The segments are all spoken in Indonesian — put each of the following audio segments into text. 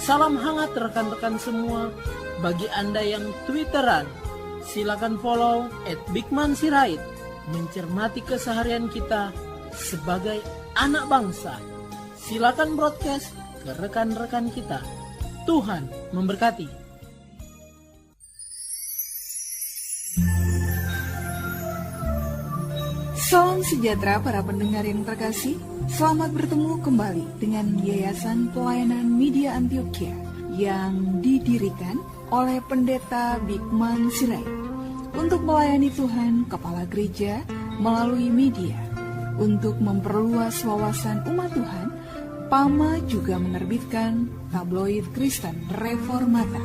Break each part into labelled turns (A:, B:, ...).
A: Salam hangat rekan-rekan semua. Bagi Anda yang Twitteran, silakan follow @bigmansirait. Mencermati keseharian kita sebagai anak bangsa. Silakan broadcast ke rekan-rekan kita. Tuhan memberkati.
B: Salam sejahtera para pendengar yang terkasih. Selamat bertemu kembali dengan Yayasan Pelayanan Media Antioquia yang didirikan oleh Pendeta Bigman Sirait untuk melayani Tuhan Kepala Gereja melalui media. Untuk memperluas wawasan umat Tuhan, PAMA juga menerbitkan tabloid Kristen Reformata,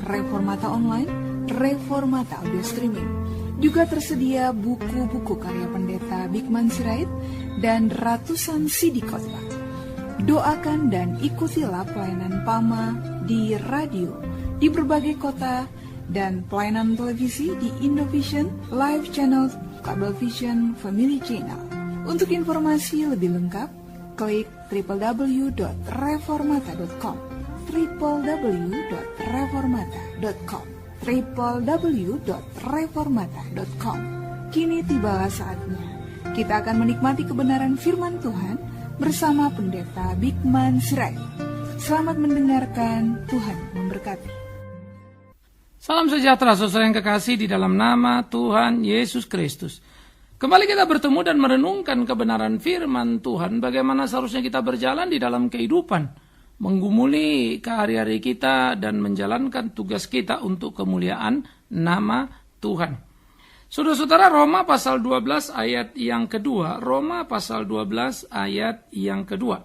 B: Reformata Online, Reformata Audio Streaming. Juga tersedia buku-buku karya Pendeta Bigman Sirait dan ratusan CD khotbah. Doakan dan ikutilah pelayanan PAMA di radio, di berbagai kota, dan pelayanan televisi di Indovision, Live Channel, Cablevision, Family Channel. Untuk informasi lebih lengkap, klik www.reformata.com, www.reformata.com, www.reformata.com. Kini tibalah saatnya kita akan menikmati kebenaran firman Tuhan bersama Pendeta Bigman Sirait. Selamat mendengarkan, Tuhan memberkati.
C: Salam sejahtera saudara yang kekasih di dalam nama Tuhan Yesus Kristus. Kembali kita bertemu dan merenungkan kebenaran firman Tuhan, bagaimana seharusnya kita berjalan di dalam kehidupan, menggumuli hari-hari kita dan menjalankan tugas kita untuk kemuliaan nama Tuhan. Saudara-saudara, Roma pasal 12 ayat yang kedua. Roma pasal 12 ayat yang kedua.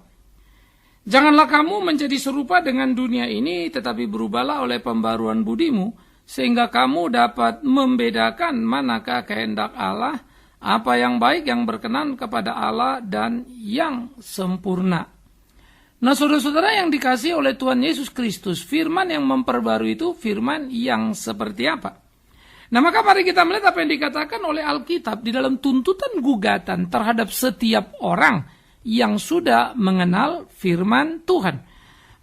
C: Janganlah kamu menjadi serupa dengan dunia ini, tetapi berubahlah oleh pembaruan budimu, sehingga kamu dapat membedakan manakah kehendak Allah, apa yang baik, yang berkenan kepada Allah, dan yang sempurna. Nah, saudara-saudara yang dikasihi oleh Tuhan Yesus Kristus, firman yang memperbarui itu firman yang seperti apa? Nah, maka mari kita melihat apa yang dikatakan oleh Alkitab di dalam tuntutan gugatan terhadap setiap orang yang sudah mengenal firman Tuhan.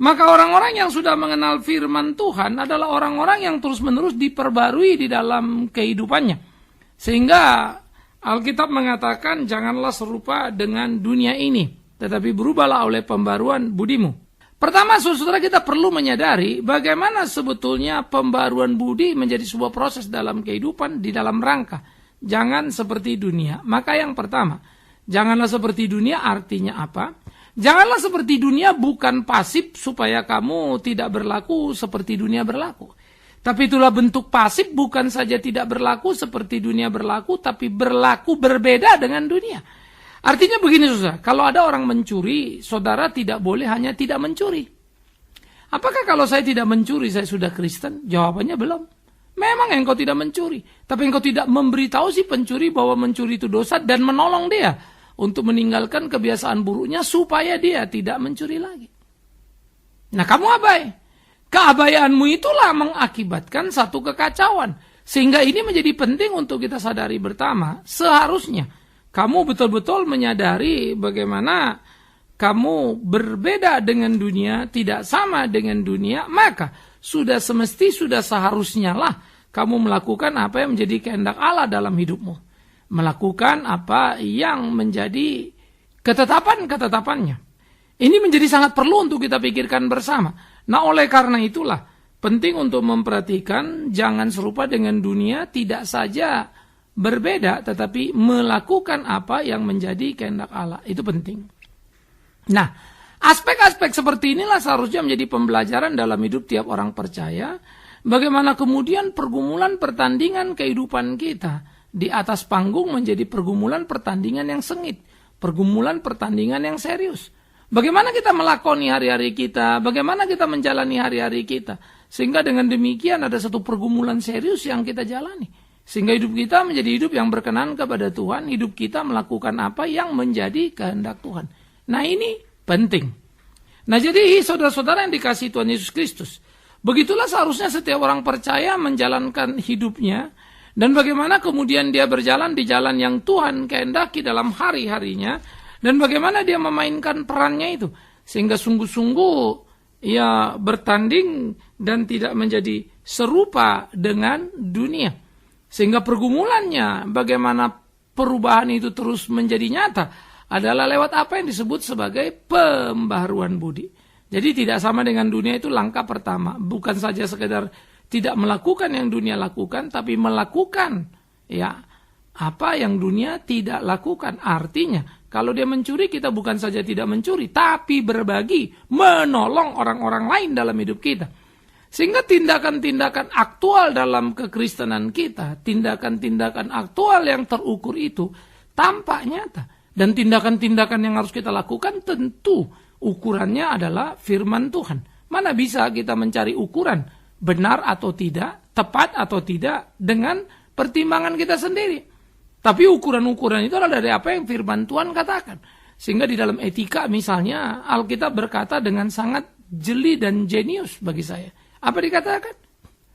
C: Maka orang-orang yang sudah mengenal firman Tuhan adalah orang-orang yang terus-menerus diperbarui di dalam kehidupannya. Sehingga Alkitab mengatakan, janganlah serupa dengan dunia ini, tetapi berubahlah oleh pembaruan budimu. Pertama, saudara, kita perlu menyadari bagaimana sebetulnya pembaruan budi menjadi sebuah proses dalam kehidupan di dalam rangka jangan seperti dunia. Maka yang pertama, janganlah seperti dunia artinya apa? Janganlah seperti dunia bukan pasif supaya kamu tidak berlaku seperti dunia berlaku. Tapi itulah bentuk pasif, bukan saja tidak berlaku seperti dunia berlaku, tapi berlaku berbeda dengan dunia. Artinya begini, saudara, kalau ada orang mencuri, saudara tidak boleh hanya tidak mencuri. Apakah kalau saya tidak mencuri, saya sudah Kristen? Jawabannya belum. Memang engkau tidak mencuri, tapi engkau tidak memberitahu si pencuri bahwa mencuri itu dosa dan menolong dia untuk meninggalkan kebiasaan buruknya supaya dia tidak mencuri lagi. Nah, kamu abai. Keabaianmu itulah mengakibatkan satu kekacauan. Sehingga ini menjadi penting untuk kita sadari bersama. Seharusnya kamu betul-betul menyadari bagaimana kamu berbeda dengan dunia, tidak sama dengan dunia, maka sudah seharusnya lah kamu melakukan apa yang menjadi kehendak Allah dalam hidupmu. Melakukan apa yang menjadi ketetapan-ketetapannya. Ini menjadi sangat perlu untuk kita pikirkan bersama. Nah, oleh karena itulah penting untuk memperhatikan jangan serupa dengan dunia, tidak saja berbeda, tetapi melakukan apa yang menjadi kehendak Allah. Itu penting. Nah, aspek-aspek seperti inilah seharusnya menjadi pembelajaran dalam hidup tiap orang percaya. Bagaimana kemudian pergumulan pertandingan kehidupan kita di atas panggung menjadi pergumulan pertandingan yang sengit, pergumulan pertandingan yang serius. Bagaimana kita melakoni hari-hari kita, bagaimana kita menjalani hari-hari kita, sehingga dengan demikian ada satu pergumulan serius yang kita jalani. Sehingga hidup kita menjadi hidup yang berkenan kepada Tuhan, hidup kita melakukan apa yang menjadi kehendak Tuhan. Nah, ini penting. Nah, jadi saudara-saudara yang dikasihi Tuhan Yesus Kristus, begitulah seharusnya setiap orang percaya menjalankan hidupnya, dan bagaimana kemudian dia berjalan di jalan yang Tuhan kehendaki dalam hari-harinya, dan bagaimana dia memainkan perannya itu, sehingga sungguh-sungguh ia bertanding dan tidak menjadi serupa dengan dunia. Sehingga pergumulannya, bagaimana perubahan itu terus menjadi nyata, adalah lewat apa yang disebut sebagai pembaharuan budi. Jadi tidak sama dengan dunia itu langkah pertama. Bukan saja sekedar tidak melakukan yang dunia lakukan, tapi melakukan ya apa yang dunia tidak lakukan. Artinya, kalau dia mencuri, kita bukan saja tidak mencuri, tapi berbagi, menolong orang-orang lain dalam hidup kita. Sehingga tindakan-tindakan aktual dalam kekristenan kita, tindakan-tindakan aktual yang terukur itu tampak nyata. Dan tindakan-tindakan yang harus kita lakukan tentu ukurannya adalah firman Tuhan. Mana bisa kita mencari ukuran benar atau tidak, tepat atau tidak dengan pertimbangan kita sendiri. Tapi ukuran-ukuran itu adalah dari apa yang firman Tuhan katakan. Sehingga di dalam etika misalnya Alkitab berkata dengan sangat jeli dan jenius bagi saya. Apa dikatakan?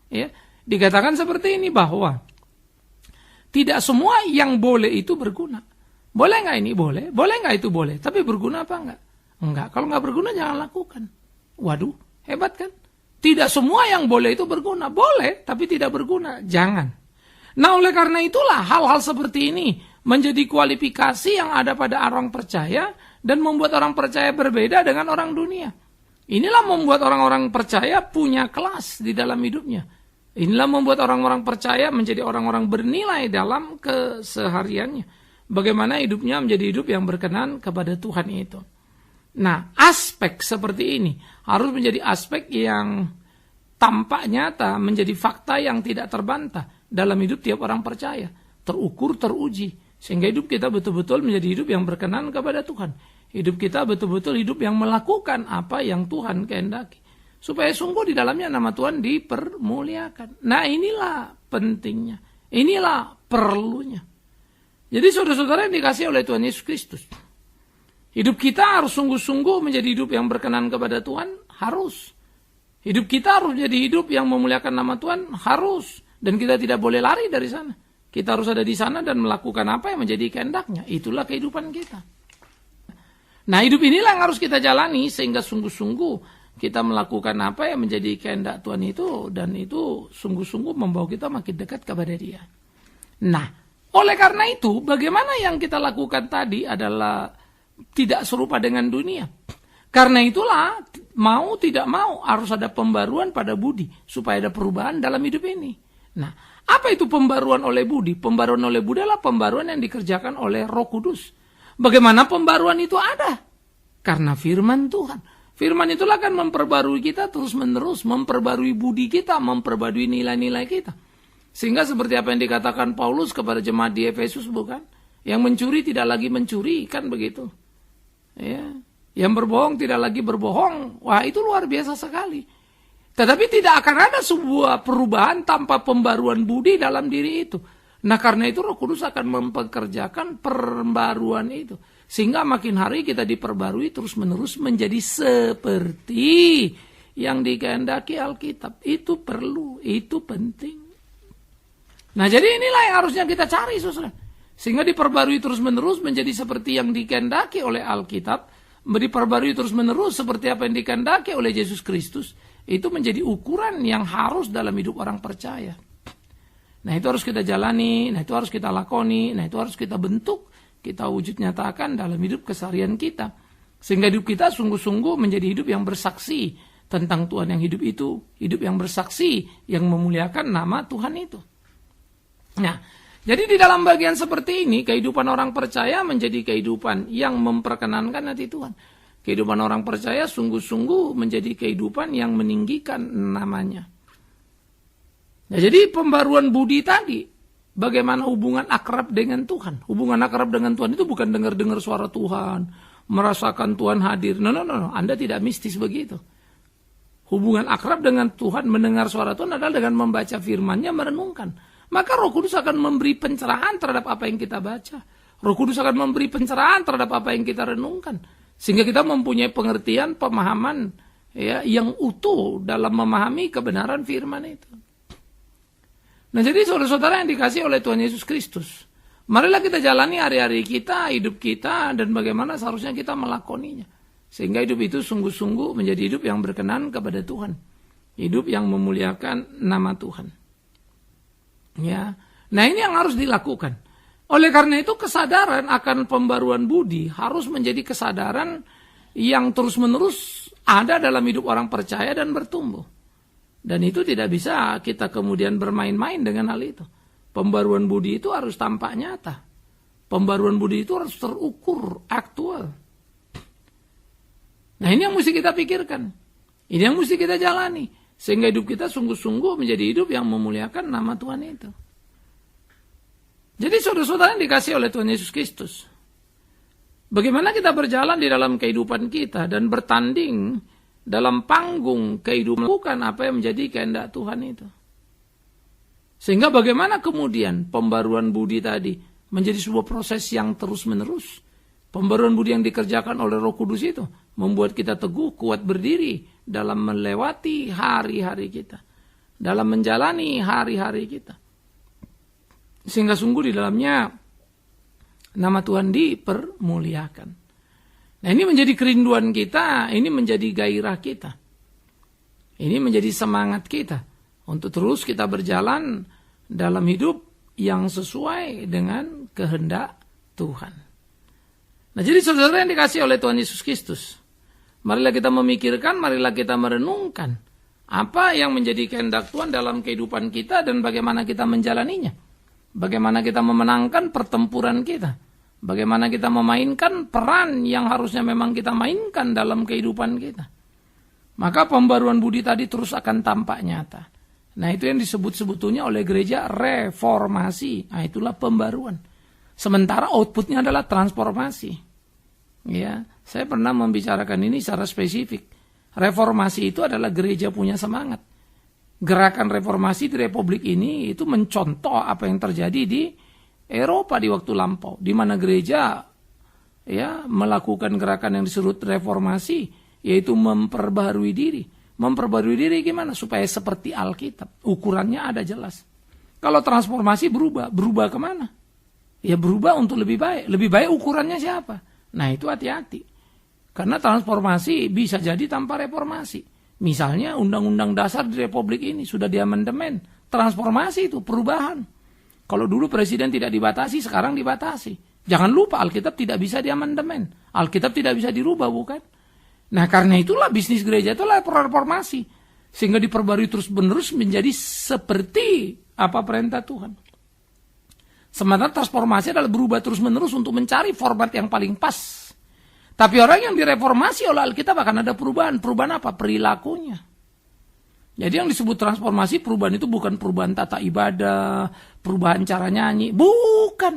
C: Ya, dikatakan seperti ini bahwa tidak semua yang boleh itu berguna. Boleh nggak ini? Boleh. Boleh nggak itu? Boleh. Tapi berguna apa enggak? Enggak. Kalau nggak berguna jangan lakukan. Waduh, hebat kan? Tidak semua yang boleh itu berguna. Boleh, tapi tidak berguna. Jangan. Nah, oleh karena itulah hal-hal seperti ini menjadi kualifikasi yang ada pada orang percaya dan membuat orang percaya berbeda dengan orang dunia. Inilah membuat orang-orang percaya punya kelas di dalam hidupnya. Inilah membuat orang-orang percaya menjadi orang-orang bernilai dalam kesehariannya. Bagaimana hidupnya menjadi hidup yang berkenan kepada Tuhan itu. Nah, aspek seperti ini harus menjadi aspek yang tampak nyata, menjadi fakta yang tidak terbantah dalam hidup tiap orang percaya. Terukur, teruji. Sehingga hidup kita betul-betul menjadi hidup yang berkenan kepada Tuhan. Hidup kita betul-betul hidup yang melakukan apa yang Tuhan kehendaki. Supaya sungguh di dalamnya nama Tuhan dipermuliakan. Nah, inilah pentingnya. Inilah perlunya. Jadi saudara-saudara yang dikasihi oleh Tuhan Yesus Kristus. Hidup kita harus sungguh-sungguh menjadi hidup yang berkenan kepada Tuhan. Harus. Hidup kita harus menjadi hidup yang memuliakan nama Tuhan. Harus. Dan kita tidak boleh lari dari sana. Kita harus ada di sana dan melakukan apa yang menjadi kehendaknya. Itulah kehidupan kita. Nah, hidup inilah yang harus kita jalani sehingga sungguh-sungguh kita melakukan apa yang menjadi kehendak Tuhan itu, dan itu sungguh-sungguh membawa kita makin dekat kepada Dia. Nah, oleh karena itu bagaimana yang kita lakukan tadi adalah tidak serupa dengan dunia. Karena itulah mau tidak mau harus ada pembaruan pada budi supaya ada perubahan dalam hidup ini. Nah, apa itu pembaruan oleh budi? Pembaruan oleh budi adalah pembaruan yang dikerjakan oleh Roh Kudus. Bagaimana pembaruan itu ada? Karena firman Tuhan. Firman itulah akan memperbarui kita terus-menerus, memperbarui budi kita, memperbarui nilai-nilai kita. Sehingga seperti apa yang dikatakan Paulus kepada jemaat di Efesus, bukan? Yang mencuri tidak lagi mencuri, kan begitu. Ya. Yang berbohong tidak lagi berbohong. Wah, itu luar biasa sekali. Tetapi tidak akan ada sebuah perubahan tanpa pembaruan budi dalam diri itu. Nah, karena itu Roh Kudus akan mempekerjakan pembaruan itu. Sehingga makin hari kita diperbarui terus-menerus menjadi seperti yang dikehendaki Alkitab. Itu perlu, itu penting. Nah, jadi inilah yang harusnya kita cari, saudara. Sehingga diperbarui terus-menerus menjadi seperti yang dikehendaki oleh Alkitab. Diperbarui terus-menerus seperti apa yang dikehendaki oleh Yesus Kristus. Itu menjadi ukuran yang harus dalam hidup orang percaya. Nah, itu harus kita jalani, nah itu harus kita lakoni, nah itu harus kita bentuk, kita wujud nyatakan dalam hidup keseharian kita. Sehingga hidup kita sungguh-sungguh menjadi hidup yang bersaksi tentang Tuhan yang hidup itu. Hidup yang bersaksi, yang memuliakan nama Tuhan itu. Nah, jadi di dalam bagian seperti ini, kehidupan orang percaya menjadi kehidupan yang memperkenankan hati Tuhan. Kehidupan orang percaya sungguh-sungguh menjadi kehidupan yang meninggikan namanya. Nah, jadi pembaruan budi tadi, bagaimana hubungan akrab dengan Tuhan. Hubungan akrab dengan Tuhan itu bukan dengar-dengar suara Tuhan, merasakan Tuhan hadir. No. Anda tidak mistis begitu. Hubungan akrab dengan Tuhan, mendengar suara Tuhan adalah dengan membaca firman-Nya, merenungkan. Maka Roh Kudus akan memberi pencerahan terhadap apa yang kita baca. Roh Kudus akan memberi pencerahan terhadap apa yang kita renungkan. Sehingga kita mempunyai pengertian, pemahaman ya, yang utuh dalam memahami kebenaran firman itu. Nah, jadi saudara-saudara yang dikasihi oleh Tuhan Yesus Kristus, marilah kita jalani hari-hari kita, hidup kita, dan bagaimana seharusnya kita melakoninya. Sehingga hidup itu sungguh-sungguh menjadi hidup yang berkenan kepada Tuhan. Hidup yang memuliakan nama Tuhan. Ya. Nah, ini yang harus dilakukan. Oleh karena itu kesadaran akan pembaruan budi harus menjadi kesadaran yang terus-menerus ada dalam hidup orang percaya dan bertumbuh. Dan itu tidak bisa kita kemudian bermain-main dengan hal itu. Pembaruan budi itu harus tampak nyata. Pembaruan budi itu harus terukur, aktual. Nah, ini yang mesti kita pikirkan. Ini yang mesti kita jalani. Sehingga hidup kita sungguh-sungguh menjadi hidup yang memuliakan nama Tuhan itu. Jadi saudara-saudara yang dikasihi oleh Tuhan Yesus Kristus, bagaimana kita berjalan di dalam kehidupan kita dan bertanding dalam panggung kehidupan, bukan apa yang menjadi kehendak Tuhan itu. Sehingga bagaimana kemudian pembaruan budi tadi menjadi sebuah proses yang terus-menerus. Pembaruan budi yang dikerjakan oleh Roh Kudus itu membuat kita teguh, kuat berdiri dalam melewati hari-hari kita, dalam menjalani hari-hari kita. Sehingga sungguh di dalamnya nama Tuhan dipermuliakan. Nah, ini menjadi kerinduan kita, ini menjadi gairah kita. Ini menjadi semangat kita untuk terus kita berjalan dalam hidup yang sesuai dengan kehendak Tuhan. Nah, jadi saudara yang dikasihi oleh Tuhan Yesus Kristus, marilah kita memikirkan, marilah kita merenungkan apa yang menjadi kehendak Tuhan dalam kehidupan kita dan bagaimana kita menjalaninya. Bagaimana kita memenangkan pertempuran kita. Bagaimana kita memainkan peran yang harusnya memang kita mainkan dalam kehidupan kita. Maka pembaruan budi tadi terus akan tampak nyata. Nah, itu yang disebut sebetulnya oleh gereja reformasi. Nah, itulah pembaruan. Sementara outputnya adalah transformasi. Ya, saya pernah membicarakan ini secara spesifik. Reformasi itu adalah gereja punya semangat. Gerakan reformasi di Republik ini itu mencontoh apa yang terjadi di Eropa di waktu lampau, di mana gereja ya melakukan gerakan yang disebut reformasi, yaitu memperbarui diri. Memperbarui diri gimana? Supaya seperti Alkitab, ukurannya ada jelas. Kalau transformasi berubah kemana? Ya berubah untuk lebih baik. Lebih baik ukurannya siapa? Nah, itu hati-hati. Karena transformasi bisa jadi tanpa reformasi. Misalnya undang-undang dasar di Republik ini sudah diamandemen. Transformasi itu perubahan. Kalau dulu presiden tidak dibatasi, sekarang dibatasi. Jangan lupa Alkitab tidak bisa diamandemen. Alkitab tidak bisa dirubah, bukan? Nah, karena itulah bisnis gereja itulah reformasi. Sehingga diperbarui terus-menerus menjadi seperti apa perintah Tuhan. Sementara transformasi adalah berubah terus-menerus untuk mencari format yang paling pas. Tapi orang yang direformasi oleh Alkitab akan ada perubahan. Perubahan apa? Perilakunya. Jadi yang disebut transformasi, perubahan itu bukan perubahan tata ibadah, perubahan cara nyanyi. Bukan.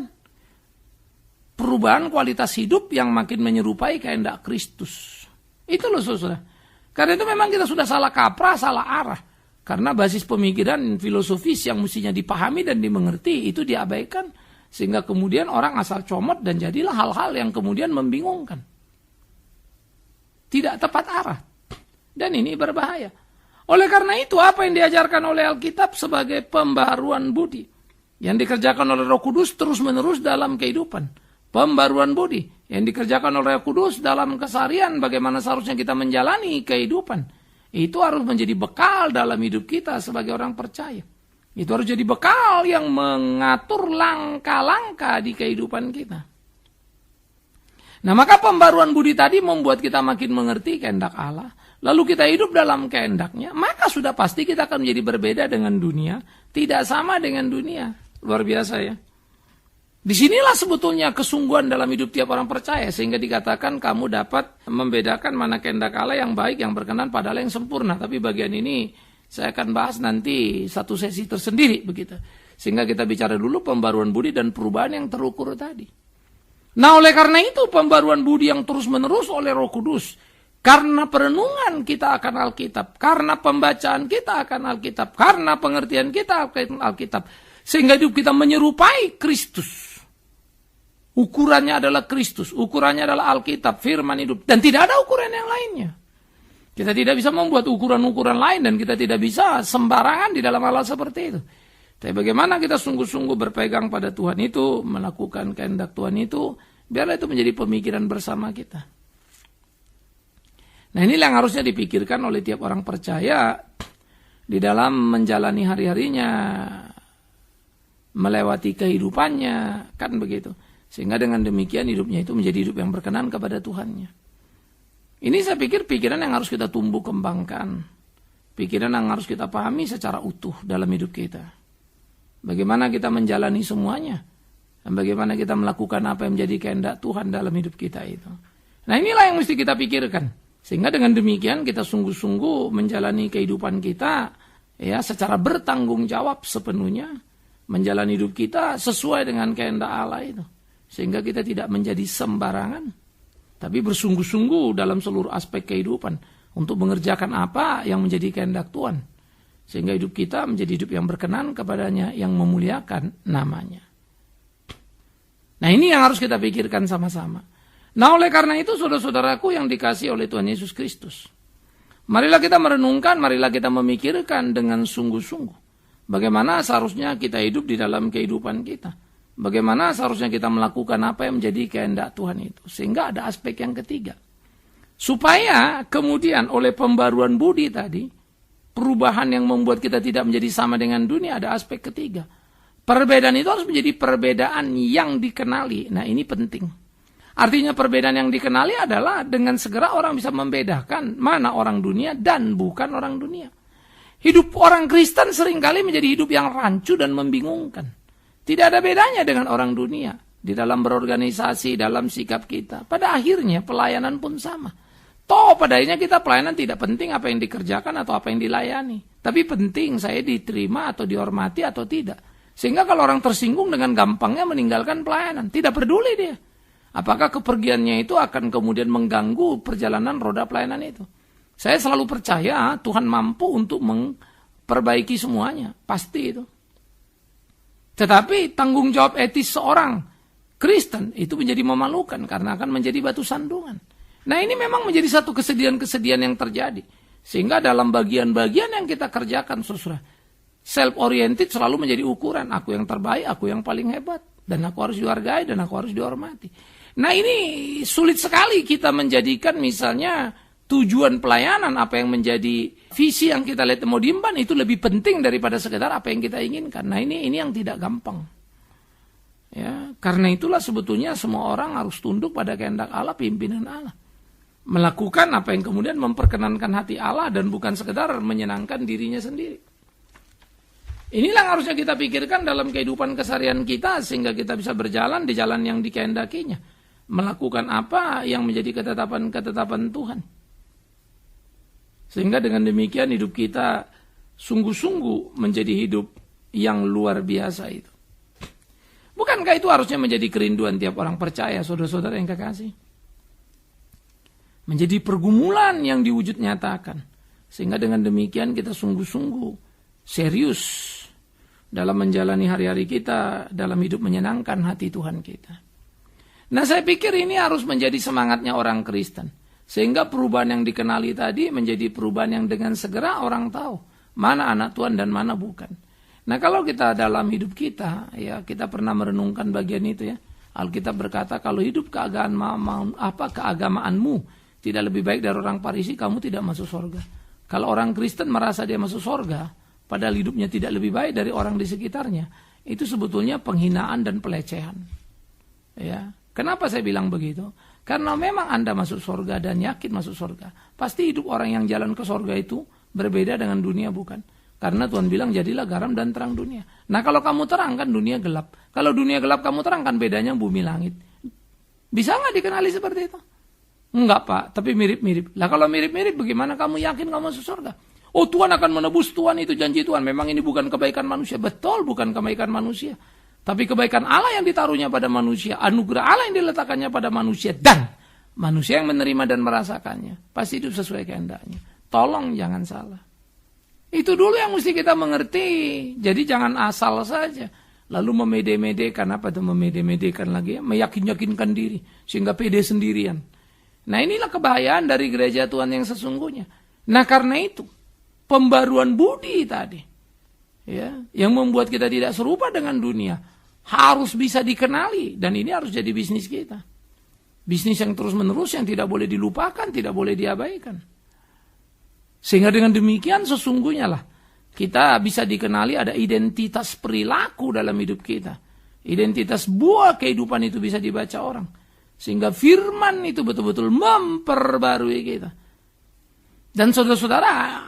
C: Perubahan kualitas hidup yang makin menyerupai kehendak Kristus. Itu loh saudara. Karena itu memang kita sudah salah kaprah, salah arah. Karena basis pemikiran filosofis yang mestinya dipahami dan dimengerti itu diabaikan. Sehingga kemudian orang asal comot dan jadilah hal-hal yang kemudian membingungkan. Tidak tepat arah. Dan ini berbahaya. Oleh karena itu apa yang diajarkan oleh Alkitab sebagai pembaharuan budi. Yang dikerjakan oleh Roh Kudus terus-menerus dalam kehidupan. Pembaruan budi. Yang dikerjakan oleh Roh Kudus dalam keseharian bagaimana seharusnya kita menjalani kehidupan. Itu harus menjadi bekal dalam hidup kita sebagai orang percaya. Itu harus jadi bekal yang mengatur langkah-langkah di kehidupan kita. Nah, maka pembaruan budi tadi membuat kita makin mengerti kehendak Allah. Lalu kita hidup dalam kehendaknya. Maka sudah pasti kita akan menjadi berbeda dengan dunia. Tidak sama dengan dunia. Luar biasa ya. Disinilah sebetulnya kesungguhan dalam hidup tiap orang percaya. Sehingga dikatakan kamu dapat membedakan mana kehendak Allah yang baik, yang berkenan pada Allah yang sempurna. Tapi bagian ini saya akan bahas nanti satu sesi tersendiri begitu. Sehingga kita bicara dulu pembaruan budi dan perubahan yang terukur tadi. Nah, oleh karena itu pembaruan budi yang terus-menerus oleh Roh Kudus. Karena perenungan kita akan Alkitab. Karena pembacaan kita akan Alkitab. Karena pengertian kita akan Alkitab. Sehingga hidup kita menyerupai Kristus. Ukurannya adalah Kristus. Ukurannya adalah Alkitab, firman hidup. Dan tidak ada ukuran yang lainnya. Kita tidak bisa membuat ukuran-ukuran lain. Dan kita tidak bisa sembarangan di dalam hal seperti itu. Tapi bagaimana kita sungguh-sungguh berpegang pada Tuhan itu, melakukan kehendak Tuhan itu, biarlah itu menjadi pemikiran bersama kita. Nah, inilah yang harusnya dipikirkan oleh tiap orang percaya di dalam menjalani hari-harinya, melewati kehidupannya, kan begitu. Sehingga dengan demikian hidupnya itu menjadi hidup yang berkenan kepada Tuhannya. Ini saya pikir pikiran yang harus kita tumbuh kembangkan. Pikiran yang harus kita pahami secara utuh dalam hidup kita. Bagaimana kita menjalani semuanya. Dan bagaimana kita melakukan apa yang menjadi kehendak Tuhan dalam hidup kita itu. Nah, inilah yang mesti kita pikirkan. Sehingga dengan demikian kita sungguh-sungguh menjalani kehidupan kita ya secara bertanggung jawab sepenuhnya. Menjalani hidup kita sesuai dengan kehendak Allah itu. Sehingga kita tidak menjadi sembarangan. Tapi bersungguh-sungguh dalam seluruh aspek kehidupan. Untuk mengerjakan apa yang menjadi kehendak Tuhan. Sehingga hidup kita menjadi hidup yang berkenan kepadanya. Yang memuliakan namanya. Nah, ini yang harus kita pikirkan sama-sama. Nah, oleh karena itu saudara-saudaraku yang dikasihi oleh Tuhan Yesus Kristus. Marilah kita merenungkan, marilah kita memikirkan dengan sungguh-sungguh. Bagaimana seharusnya kita hidup di dalam kehidupan kita. Bagaimana seharusnya kita melakukan apa yang menjadi kehendak Tuhan itu. Sehingga ada aspek yang ketiga. Supaya kemudian oleh pembaruan budi tadi, perubahan yang membuat kita tidak menjadi sama dengan dunia, ada aspek ketiga. Perbedaan itu harus menjadi perbedaan yang dikenali. Nah, ini penting. Artinya perbedaan yang dikenali adalah dengan segera orang bisa membedakan mana orang dunia dan bukan orang dunia. Hidup orang Kristen seringkali menjadi hidup yang rancu dan membingungkan. Tidak ada bedanya dengan orang dunia. Di dalam berorganisasi, dalam sikap kita. Pada akhirnya pelayanan pun sama. Toh pada akhirnya kita pelayanan tidak penting apa yang dikerjakan atau apa yang dilayani. Tapi penting saya diterima atau dihormati atau tidak. Sehingga kalau orang tersinggung dengan gampangnya meninggalkan pelayanan. Tidak peduli dia. Apakah kepergiannya itu akan kemudian mengganggu perjalanan roda pelayanan itu. Saya selalu percaya Tuhan mampu untuk memperbaiki semuanya. Pasti itu. Tetapi tanggung jawab etis seorang Kristen itu menjadi memalukan. Karena akan menjadi batu sandungan. Nah, ini memang menjadi satu kesedihan-kesedihan yang terjadi. Sehingga dalam bagian-bagian yang kita kerjakan, saudara, self-oriented selalu menjadi ukuran. Aku yang terbaik, aku yang paling hebat. Dan aku harus dihargai, dan aku harus dihormati. Nah, ini sulit sekali kita menjadikan misalnya tujuan pelayanan, apa yang menjadi visi yang kita lihat mau diemban itu lebih penting daripada sekedar apa yang kita inginkan. Nah, ini yang tidak gampang. Ya, karena itulah sebetulnya semua orang harus tunduk pada kehendak Allah, pimpinan Allah. Melakukan apa yang kemudian memperkenankan hati Allah dan bukan sekedar menyenangkan dirinya sendiri. Inilah yang harusnya kita pikirkan dalam kehidupan keseharian kita sehingga kita bisa berjalan di jalan yang dikehendakinya. Melakukan apa yang menjadi ketetapan-ketetapan Tuhan. Sehingga dengan demikian hidup kita sungguh-sungguh menjadi hidup yang luar biasa itu. Bukankah itu harusnya menjadi kerinduan tiap orang percaya, saudara-saudara yang kekasih? Menjadi pergumulan yang diwujud nyatakan. Sehingga dengan demikian kita sungguh-sungguh serius dalam menjalani hari-hari kita, dalam hidup menyenangkan hati Tuhan kita. Nah, saya pikir ini harus menjadi semangatnya orang Kristen. Sehingga perubahan yang dikenali tadi menjadi perubahan yang dengan segera orang tahu mana anak Tuhan dan mana bukan. Nah, kalau kita dalam hidup kita, ya kita pernah merenungkan bagian itu ya. Alkitab berkata kalau hidup keagamaanmu tidak lebih baik dari orang Farisi, kamu tidak masuk surga. Kalau orang Kristen merasa dia masuk surga, padahal hidupnya tidak lebih baik dari orang di sekitarnya, itu sebetulnya penghinaan dan pelecehan. Ya, kenapa saya bilang begitu? Karena memang Anda masuk surga dan yakin masuk surga. Pasti hidup orang yang jalan ke surga itu berbeda dengan dunia, bukan? Karena Tuhan bilang jadilah garam dan terang dunia. Nah, kalau kamu terang kan dunia gelap. Kalau dunia gelap kamu terang kan bedanya bumi langit. Bisa nggak dikenali seperti itu? Enggak, Pak, tapi mirip-mirip. Lah kalau mirip-mirip bagaimana kamu yakin kamu masuk surga? Oh, Tuhan akan menebus, Tuhan itu janji Tuhan. Memang ini bukan kebaikan manusia. Betul, bukan kebaikan manusia. Tapi kebaikan Allah yang ditaruhnya pada manusia, anugerah Allah yang diletakkannya pada manusia, dan manusia yang menerima dan merasakannya. Pasti itu sesuai kehendaknya. Tolong jangan salah. Itu dulu yang mesti kita mengerti. Jadi jangan asal saja. Lalu memede-medekan, apa itu memede-medekan lagi ya? Meyakin-yakinkan diri, sehingga pede sendirian. Nah, inilah kebahayaan dari gereja Tuhan yang sesungguhnya. Nah, karena itu, pembaruan budi tadi, ya, yang membuat kita tidak serupa dengan dunia, harus bisa dikenali, dan ini harus jadi bisnis kita. Bisnis yang terus-menerus yang tidak boleh dilupakan, tidak boleh diabaikan. Sehingga dengan demikian sesungguhnya lah kita bisa dikenali ada identitas perilaku dalam hidup kita. Identitas buah kehidupan itu bisa dibaca orang. Sehingga firman itu betul-betul memperbarui kita. Dan saudara-saudara,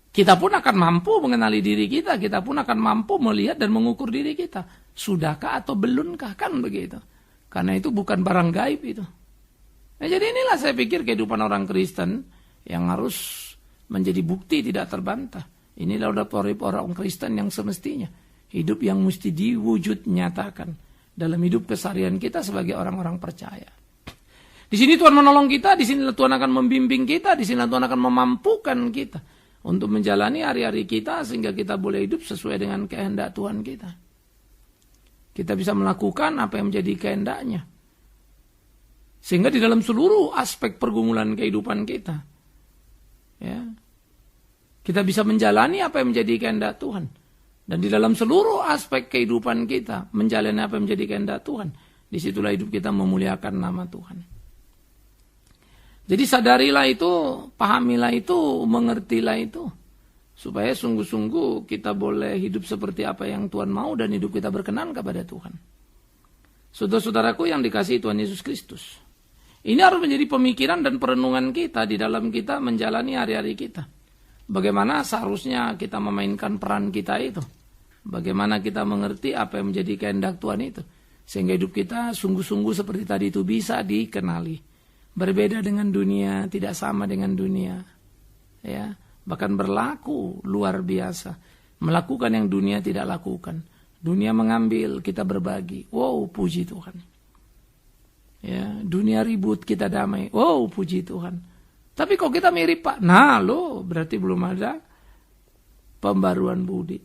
C: kita pun akan mampu mengenali diri kita. Kita pun akan mampu melihat dan mengukur diri kita. Sudahkah atau belumkah? Kan begitu. Karena itu bukan barang gaib itu. Nah, jadi inilah saya pikir kehidupan orang Kristen yang harus menjadi bukti tidak terbantah. Inilah orang Kristen yang semestinya. Hidup yang mesti diwujud nyatakan dalam hidup keseharian kita sebagai orang-orang percaya. Di sini Tuhan menolong kita, di sini Tuhan akan membimbing kita, di sini Tuhan akan memampukan kita untuk menjalani hari-hari kita sehingga kita boleh hidup sesuai dengan kehendak Tuhan kita. Kita bisa melakukan apa yang menjadi kehendaknya. Sehingga di dalam seluruh aspek pergumulan kehidupan kita, ya, kita bisa menjalani apa yang menjadi kehendak Tuhan. Dan di dalam seluruh aspek kehidupan kita, menjalani apa yang menjadi kehendak Tuhan, disitulah hidup kita memuliakan nama Tuhan. Jadi sadarilah itu, pahamilah itu, mengertilah itu. Supaya sungguh-sungguh kita boleh hidup seperti apa yang Tuhan mau dan hidup kita berkenan kepada Tuhan. Saudara-saudaraku yang dikasihi Tuhan Yesus Kristus. Ini harus menjadi pemikiran dan perenungan kita di dalam kita menjalani hari-hari kita. Bagaimana seharusnya kita memainkan peran kita itu. Bagaimana kita mengerti apa yang menjadi kehendak Tuhan itu. Sehingga hidup kita sungguh-sungguh seperti tadi itu bisa dikenali. Berbeda dengan dunia, tidak sama dengan dunia. Ya. Bahkan berlaku luar biasa. Melakukan yang dunia tidak lakukan. Dunia mengambil, kita berbagi. Wow, puji Tuhan. Ya, dunia ribut, kita damai. Wow, puji Tuhan. Tapi kok kita mirip Pak? Nah lo, berarti belum ada pembaruan budi.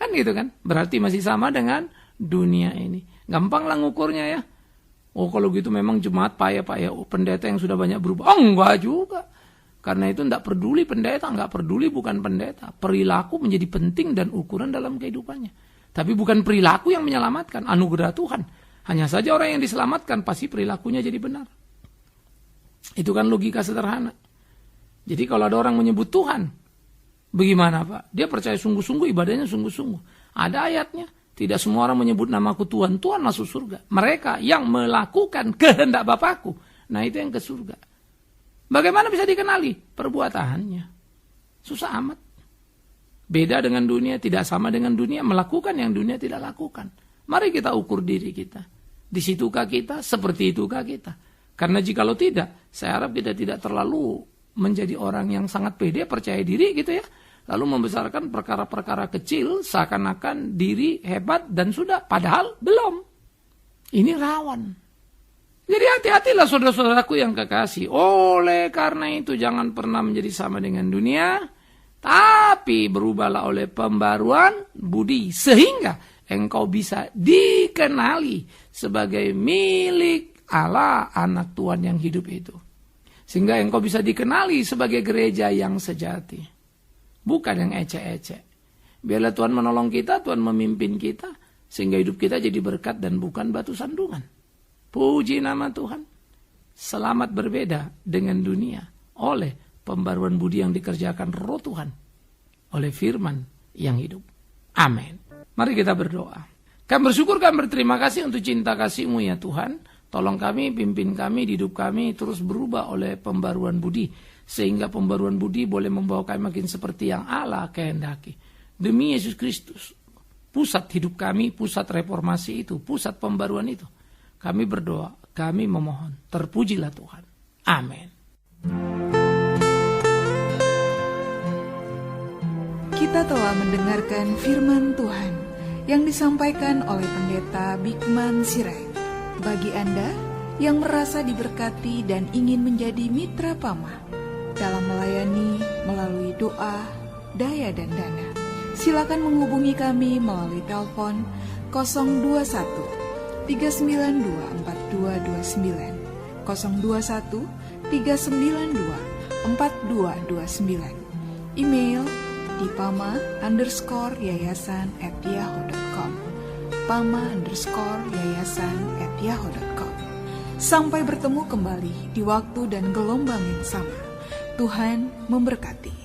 C: Kan gitu kan? Berarti masih sama dengan dunia ini. Gampang lah ngukurnya ya. Oh kalau gitu memang jemaat payah-payah. Oh, pendeta yang sudah banyak berubah. Oh enggak juga. Karena itu tidak peduli pendeta, enggak peduli bukan pendeta. Perilaku menjadi penting dan ukuran dalam kehidupannya. Tapi bukan perilaku yang menyelamatkan, anugerah Tuhan. Hanya saja orang yang diselamatkan pasti perilakunya jadi benar. Itu kan logika sederhana. Jadi kalau ada orang menyebut Tuhan, bagaimana Pak? Dia percaya sungguh-sungguh, ibadahnya sungguh-sungguh. Ada ayatnya, tidak semua orang menyebut namaku Tuhan, Tuhan masuk surga. Mereka yang melakukan kehendak Bapakku, nah itu yang ke surga. Bagaimana bisa dikenali? Perbuatannya. Susah amat. Beda dengan dunia, tidak sama dengan dunia, melakukan yang dunia tidak lakukan. Mari kita ukur diri kita. Di situkah kita? Seperti itukah kita? Karena jikalau tidak, saya harap kita tidak terlalu menjadi orang yang sangat pede, percaya diri gitu ya. Lalu membesarkan perkara-perkara kecil, seakan-akan diri hebat dan sudah. Padahal belum. Ini rawan. Jadi hati-hatilah saudara-saudaraku yang kekasih. Oleh karena itu jangan pernah menjadi sama dengan dunia. Tapi berubahlah oleh pembaruan budi. Sehingga engkau bisa dikenali sebagai milik Allah, anak Tuhan yang hidup itu. Sehingga engkau bisa dikenali sebagai gereja yang sejati. Bukan yang ecek-ecek. Biarlah Tuhan menolong kita, Tuhan memimpin kita. Sehingga hidup kita jadi berkat dan bukan batu sandungan. Puji nama Tuhan. Selamat berbeda dengan dunia oleh pembaruan budi yang dikerjakan Roh Tuhan. Oleh firman yang hidup. Amin. Mari kita berdoa. Kami bersyukur, kami berterima kasih untuk cinta kasih-Mu ya Tuhan. Tolong kami, pimpin kami, hidup kami terus berubah oleh pembaruan budi. Sehingga pembaruan budi boleh membawa kami makin seperti yang Allah kehendaki. Demi Yesus Kristus. Pusat hidup kami, pusat reformasi itu, pusat pembaruan itu. Kami berdoa, kami memohon. Terpujilah Tuhan. Amin.
B: Kita telah mendengarkan firman Tuhan yang disampaikan oleh Pendeta Bigman Sirait. Bagi Anda yang merasa diberkati dan ingin menjadi mitra Pama dalam melayani melalui doa, daya dan dana, silakan menghubungi kami melalui telepon 021 392 4229 021 392 4229. Email di pama_yayasan@yahoo.com pama_yayasan@yahoo.com. Sampai bertemu kembali di waktu dan gelombang yang sama. Tuhan memberkati.